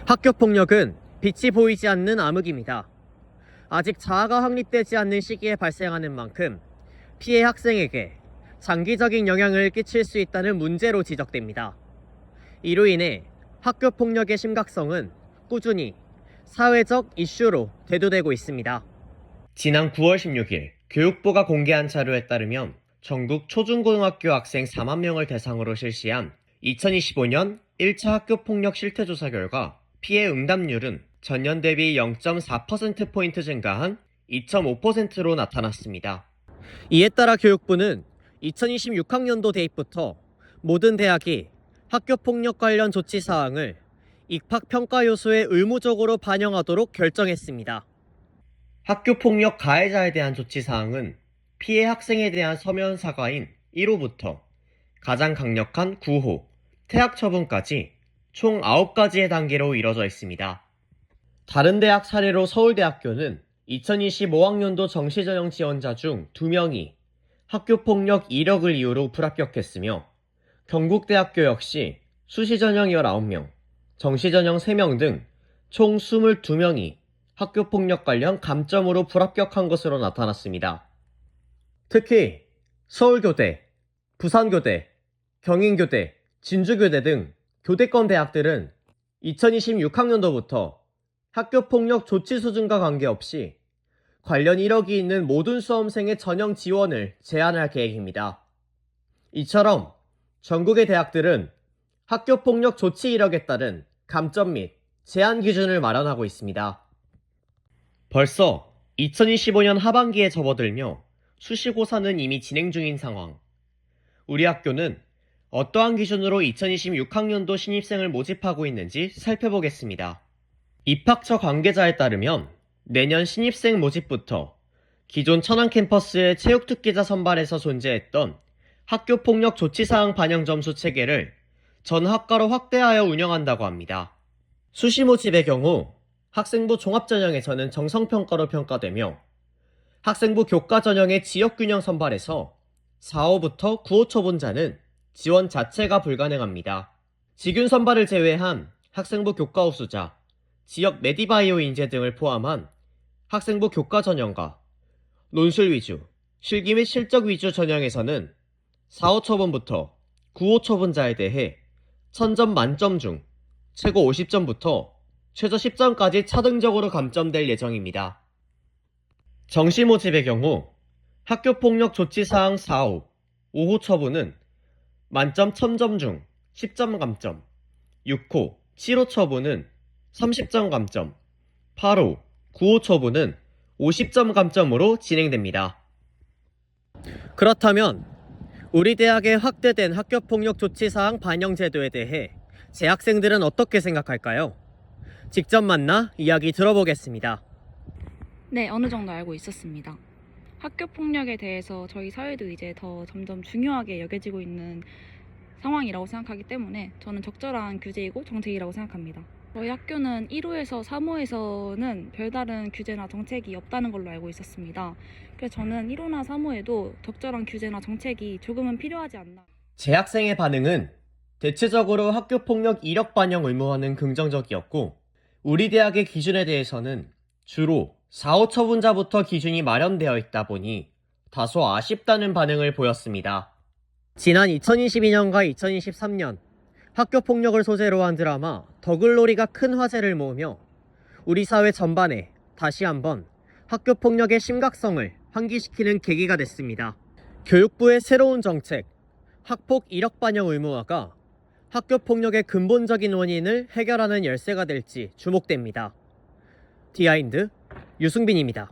학교폭력은 빛이 보이지 않는 암흑입니다. 아직 자아가 확립되지 않는 시기에 발생하는 만큼 피해 학생에게 장기적인 영향을 끼칠 수 있다는 문제로 지적됩니다. 이로 인해 학교폭력의 심각성은 꾸준히 사회적 이슈로 대두되고 있습니다. 지난 9월 16일 교육부가 공개한 자료에 따르면 전국 초중고등학교 학생 4만 명을 대상으로 실시한 2025년 1차 학교폭력 실태조사 결과 피해 응답률은 전년 대비 0.4%포인트 증가한 2.5%로 나타났습니다. 이에 따라 교육부는 2026학년도 대입부터 모든 대학이 학교폭력 관련 조치 사항을 입학평가 요소에 의무적으로 반영하도록 결정했습니다. 학교폭력 가해자에 대한 조치 사항은 피해 학생에 대한 서면 사과인 1호부터 가장 강력한 9호, 퇴학 처분까지 총 9가지의 단계로 이뤄져 있습니다. 다른 대학 사례로 서울대학교는 2025학년도 정시전형 지원자 중 2명이 학교폭력 이력을 이유로 불합격했으며 경북대학교 역시 수시전형 19명, 정시전형 3명 등 총 22명이 학교폭력 관련 감점으로 불합격한 것으로 나타났습니다. 특히 서울교대, 부산교대, 경인교대, 진주교대 등 교대권 대학들은 2026학년도부터 학교폭력 조치 수준과 관계없이 관련 이력이 있는 모든 수험생의 전형 지원을 제한할 계획입니다. 이처럼 전국의 대학들은 학교폭력 조치 이력에 따른 감점 및 제한 기준을 마련하고 있습니다. 벌써 2025년 하반기에 접어들며 수시고사는 이미 진행 중인 상황. 우리 학교는 어떠한 기준으로 2026학년도 신입생을 모집하고 있는지 살펴보겠습니다. 입학처 관계자에 따르면 내년 신입생 모집부터 기존 천안 캠퍼스의 체육특기자 선발에서 존재했던 학교폭력 조치사항 반영 점수 체계를 전 학과로 확대하여 운영한다고 합니다. 수시 모집의 경우 학생부 종합전형에서는 정성평가로 평가되며 학생부 교과전형의 지역균형 선발에서 4호부터 9호 초본자는 지원 자체가 불가능합니다. 지균 선발을 제외한 학생부 교과 우수자, 지역 메디바이오 인재 등을 포함한 학생부 교과 전형과 논술 위주, 실기 및 실적 위주 전형에서는 4호 초본부터 9호 초본자에 대해 1000점 만점 중 최고 50점부터 최저 10점까지 차등적으로 감점될 예정입니다. 정시 모집의 경우 학교폭력 조치사항 4호, 5호 처분은 만점 1000점 중 10점 감점, 6호, 7호 처분은 30점 감점, 8호, 9호 처분은 50점 감점으로 진행됩니다. 그렇다면 우리 대학의 확대된 학교폭력 조치사항 반영 제도에 대해 재학생들은 어떻게 생각할까요? 직접 만나 이야기 들어보겠습니다. 네, 어느 정도 알고 있었습니다. 학교 폭력에 대해서 저희 사회도 이제 더 점점 중요하게 여겨지고 있는 상황이라고 생각하기 때문에 저는 적절한 규제이고 정책이라고 생각합니다. 저희 학교는 1호에서 3호에서는 별다른 규제나 정책이 없다는 걸로 알고 있었습니다. 그래서 저는 1호나 3호에도 적절한 규제나 정책이 조금은 필요하지 않나. 재학생의 반응은 대체적으로 학교폭력 이력 반영 의무화는 긍정적이었고 우리 대학의 기준에 대해서는 주로 4호 처분자부터 기준이 마련되어 있다 보니 다소 아쉽다는 반응을 보였습니다. 지난 2022년과 2023년 학교폭력을 소재로 한 드라마 더글로리가 큰 화제를 모으며 우리 사회 전반에 다시 한번 학교폭력의 심각성을 환기시키는 계기가 됐습니다. 교육부의 새로운 정책, 학폭 이력 반영 의무화가 학교폭력의 근본적인 원인을 해결하는 열쇠가 될지 주목됩니다. 디아인드 유승빈입니다.